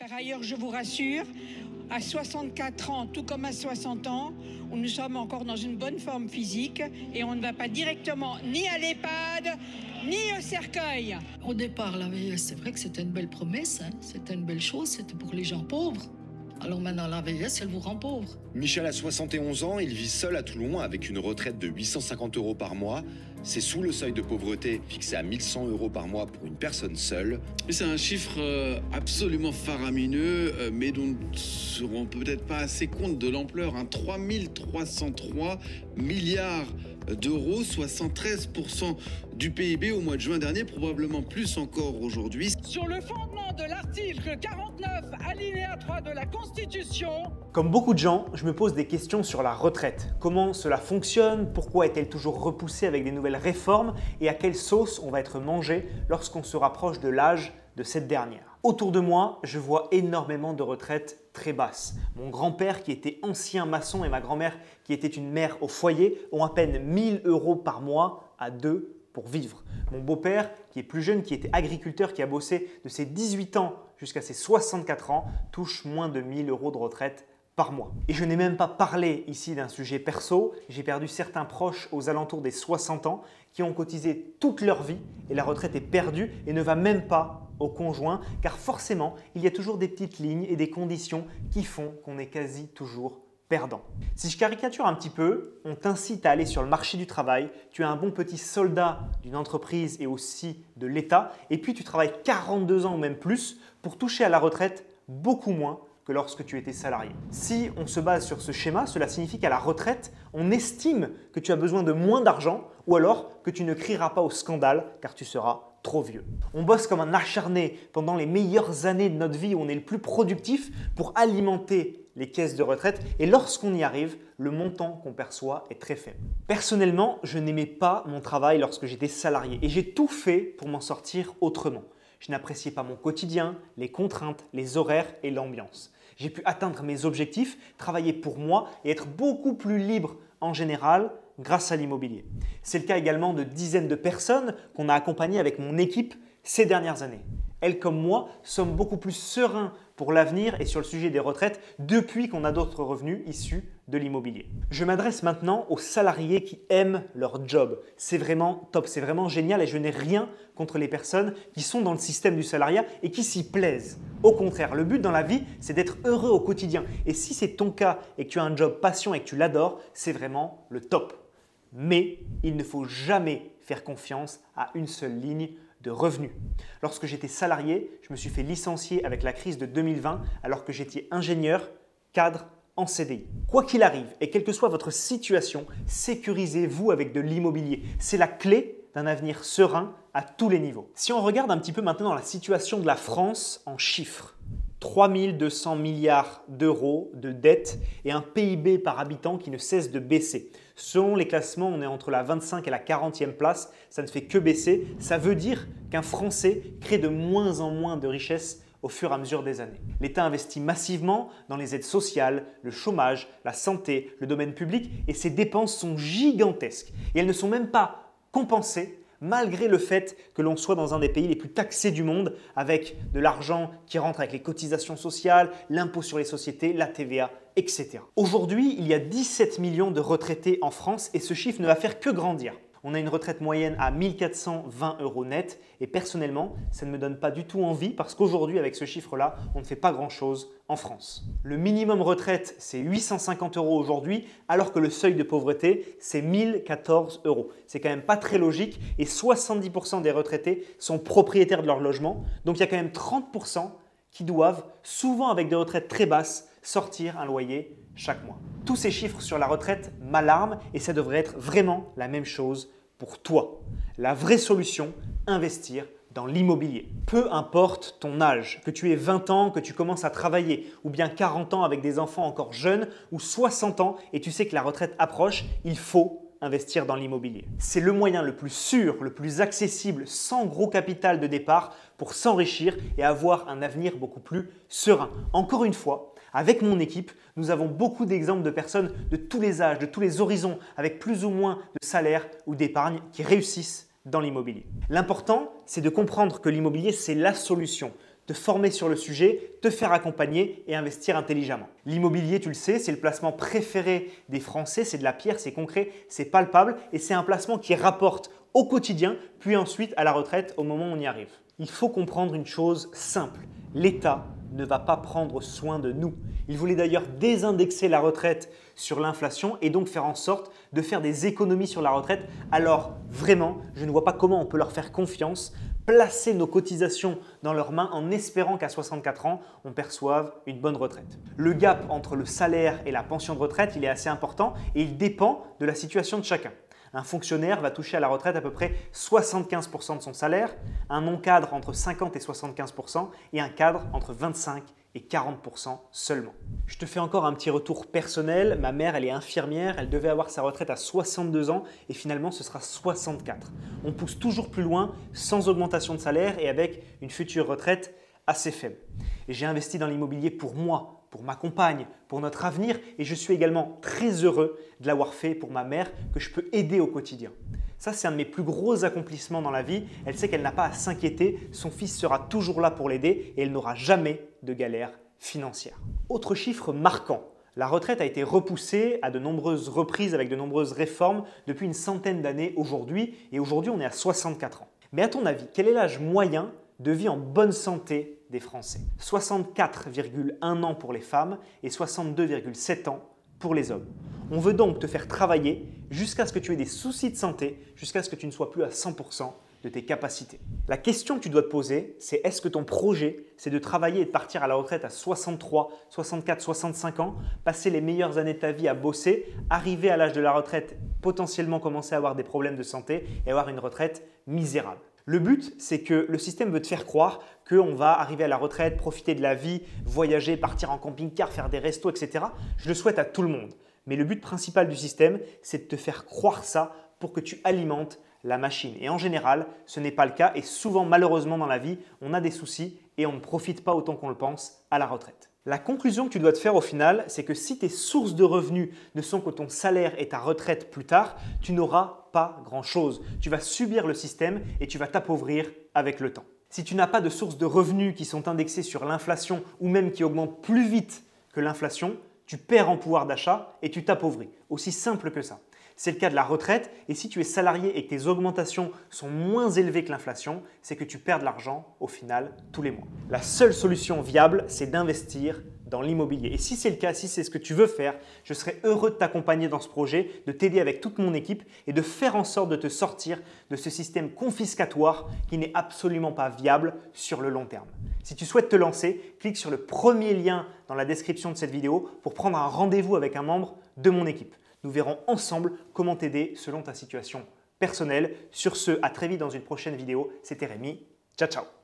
Par ailleurs, je vous rassure, à 64 ans, tout comme à 60 ans, nous sommes encore dans une bonne forme physique et on ne va pas directement ni à l'EHPAD, ni au cercueil. Au départ, la vieillesse, c'est vrai que c'était une belle promesse, hein. C'était une belle chose, c'était pour les gens pauvres. Alors maintenant, la vieillesse, elle vous rend pauvre. Michel a 71 ans, il vit seul à Toulon avec une retraite de 850 € par mois. C'est sous le seuil de pauvreté fixé à 1100 € par mois pour une personne seule. C'est un chiffre absolument faramineux, mais dont nous ne serons peut-être pas assez compte de l'ampleur. 3 303 milliards d'euros, soit 113% du PIB au mois de juin dernier, probablement plus encore aujourd'hui. Sur le fondement de l'article 49, alinéa 3 de la Constitution. Comme beaucoup de gens, je me pose des questions sur la retraite. Comment cela fonctionne? Pourquoi est-elle toujours repoussée avec des nouvelles réformes? Et à quelle sauce on va être mangé lorsqu'on se rapproche de l'âge de cette dernière? Autour de moi, je vois énormément de retraites très basses. Mon grand-père qui était ancien maçon et ma grand-mère qui était une mère au foyer ont à peine 1000 € par mois à deux pour vivre. Mon beau-père qui est plus jeune, qui était agriculteur, qui a bossé de ses 18 ans jusqu'à ses 64 ans, touche moins de 1000 € de retraite par mois. Et je n'ai même pas parlé ici d'un sujet perso, j'ai perdu certains proches aux alentours des 60 ans qui ont cotisé toute leur vie et la retraite est perdue et ne va même pas au conjoint car forcément il y a toujours des petites lignes et des conditions qui font qu'on est quasi toujours perdant. Si je caricature un petit peu, on t'incite à aller sur le marché du travail, tu es un bon petit soldat d'une entreprise et aussi de l'État et puis tu travailles 42 ans ou même plus pour toucher à la retraite beaucoup moins que lorsque tu étais salarié. Si on se base sur ce schéma, cela signifie qu'à la retraite, on estime que tu as besoin de moins d'argent ou alors que tu ne crieras pas au scandale car tu seras trop vieux. On bosse comme un acharné pendant les meilleures années de notre vie où on est le plus productif pour alimenter les caisses de retraite et lorsqu'on y arrive, le montant qu'on perçoit est très faible. Personnellement, je n'aimais pas mon travail lorsque j'étais salarié et j'ai tout fait pour m'en sortir autrement. Je n'appréciais pas mon quotidien, les contraintes, les horaires et l'ambiance. J'ai pu atteindre mes objectifs, travailler pour moi et être beaucoup plus libre en général grâce à l'immobilier. C'est le cas également de dizaines de personnes qu'on a accompagnées avec mon équipe ces dernières années. Elles comme moi sommes beaucoup plus sereins pour l'avenir et sur le sujet des retraites depuis qu'on a d'autres revenus issus de l'immobilier. Je m'adresse maintenant aux salariés qui aiment leur job. C'est vraiment top, c'est vraiment génial et je n'ai rien contre les personnes qui sont dans le système du salariat et qui s'y plaisent. Au contraire, le but dans la vie, c'est d'être heureux au quotidien. Et si c'est ton cas et que tu as un job passion et que tu l'adores, c'est vraiment le top. Mais il ne faut jamais faire confiance à une seule ligne de revenus. Lorsque j'étais salarié, je me suis fait licencier avec la crise de 2020 alors que j'étais ingénieur, cadre en CDI. Quoi qu'il arrive et quelle que soit votre situation, sécurisez-vous avec de l'immobilier. C'est la clé d'un avenir serein à tous les niveaux. Si on regarde un petit peu maintenant la situation de la France en chiffres, 3 200 milliards d'euros de dettes et un PIB par habitant qui ne cesse de baisser. Selon les classements, on est entre la 25e et la 40e place. Ça ne fait que baisser. Ça veut dire qu'un Français crée de moins en moins de richesses au fur et à mesure des années. L'État investit massivement dans les aides sociales, le chômage, la santé, le domaine public et ces dépenses sont gigantesques. Et elles ne sont même pas compensées malgré le fait que l'on soit dans un des pays les plus taxés du monde avec de l'argent qui rentre avec les cotisations sociales, l'impôt sur les sociétés, la TVA, etc. Aujourd'hui, il y a 17 millions de retraités en France et ce chiffre ne va faire que grandir. On a une retraite moyenne à 1 420 € net et personnellement, ça ne me donne pas du tout envie parce qu'aujourd'hui, avec ce chiffre-là, on ne fait pas grand-chose en France. Le minimum retraite, c'est 850 € aujourd'hui alors que le seuil de pauvreté, c'est 1014 €. C'est quand même pas très logique et 70% des retraités sont propriétaires de leur logement. Donc, il y a quand même 30% qui doivent, souvent avec des retraites très basses, sortir un loyer chaque mois. Tous ces chiffres sur la retraite m'alarment et ça devrait être vraiment la même chose pour toi. La vraie solution, investir dans l'immobilier. Peu importe ton âge, que tu aies 20 ans, que tu commences à travailler ou bien 40 ans avec des enfants encore jeunes ou 60 ans et tu sais que la retraite approche, il faut investir dans l'immobilier. C'est le moyen le plus sûr, le plus accessible, sans gros capital de départ pour s'enrichir et avoir un avenir beaucoup plus serein. Encore une fois, avec mon équipe, nous avons beaucoup d'exemples de personnes de tous les âges, de tous les horizons, avec plus ou moins de salaire ou d'épargne qui réussissent dans l'immobilier. L'important, c'est de comprendre que l'immobilier, c'est la solution. te former sur le sujet, te faire accompagner et investir intelligemment. L'immobilier, tu le sais, c'est le placement préféré des Français, c'est de la pierre, c'est concret, c'est palpable et c'est un placement qui rapporte au quotidien, puis ensuite à la retraite au moment où on y arrive. Il faut comprendre une chose simple, l'État ne va pas prendre soin de nous. Il voulait d'ailleurs désindexer la retraite sur l'inflation et donc faire en sorte de faire des économies sur la retraite. Alors vraiment, je ne vois pas comment on peut leur faire confiance, placer nos cotisations dans leurs mains en espérant qu'à 64 ans, on perçoive une bonne retraite. Le gap entre le salaire et la pension de retraite, il est assez important et il dépend de la situation de chacun. Un fonctionnaire va toucher à la retraite à peu près 75% de son salaire, un non-cadre entre 50 et 75% et un cadre entre 25 et 40% seulement. Je te fais encore un petit retour personnel. Ma mère, elle est infirmière, elle devait avoir sa retraite à 62 ans et finalement ce sera 64. On pousse toujours plus loin sans augmentation de salaire et avec une future retraite assez faible. Et j'ai investi dans l'immobilier pour moi, pour ma compagne, pour notre avenir et je suis également très heureux de l'avoir fait pour ma mère que je peux aider au quotidien. Ça, c'est un de mes plus gros accomplissements dans la vie. Elle sait qu'elle n'a pas à s'inquiéter, son fils sera toujours là pour l'aider et elle n'aura jamais de galère financière. Autre chiffre marquant, la retraite a été repoussée à de nombreuses reprises avec de nombreuses réformes depuis une centaine d'années aujourd'hui et aujourd'hui on est à 64 ans. Mais à ton avis, quel est l'âge moyen de vie en bonne santé des Français? 64,1 ans pour les femmes et 62,7 ans pour les hommes. On veut donc te faire travailler jusqu'à ce que tu aies des soucis de santé, jusqu'à ce que tu ne sois plus à 100% de tes capacités. La question que tu dois te poser, c'est est-ce que ton projet, c'est de travailler et de partir à la retraite à 63, 64, 65 ans, passer les meilleures années de ta vie à bosser, arriver à l'âge de la retraite, potentiellement commencer à avoir des problèmes de santé et avoir une retraite misérable. Le but, c'est que le système veut te faire croire qu'on va arriver à la retraite, profiter de la vie, voyager, partir en camping-car, faire des restos, etc. Je le souhaite à tout le monde. Mais le but principal du système, c'est de te faire croire ça pour que tu alimentes la machine. Et en général, ce n'est pas le cas et souvent, malheureusement, dans la vie, on a des soucis et on ne profite pas autant qu'on le pense à la retraite. La conclusion que tu dois te faire au final, c'est que si tes sources de revenus ne sont que ton salaire et ta retraite plus tard, tu n'auras pas grand-chose. Tu vas subir le système et tu vas t'appauvrir avec le temps. Si tu n'as pas de sources de revenus qui sont indexées sur l'inflation ou même qui augmentent plus vite que l'inflation, tu perds en pouvoir d'achat et tu t'appauvris. Aussi simple que ça. C'est le cas de la retraite et si tu es salarié et que tes augmentations sont moins élevées que l'inflation, c'est que tu perds de l'argent au final tous les mois. La seule solution viable, c'est d'investir dans l'immobilier. Et si c'est le cas, si c'est ce que tu veux faire, je serai heureux de t'accompagner dans ce projet, de t'aider avec toute mon équipe et de faire en sorte de te sortir de ce système confiscatoire qui n'est absolument pas viable sur le long terme. Si tu souhaites te lancer, clique sur le premier lien dans la description de cette vidéo pour prendre un rendez-vous avec un membre de mon équipe. Nous verrons ensemble comment t'aider selon ta situation personnelle. Sur ce, à très vite dans une prochaine vidéo. C'était Rémi. Ciao, ciao.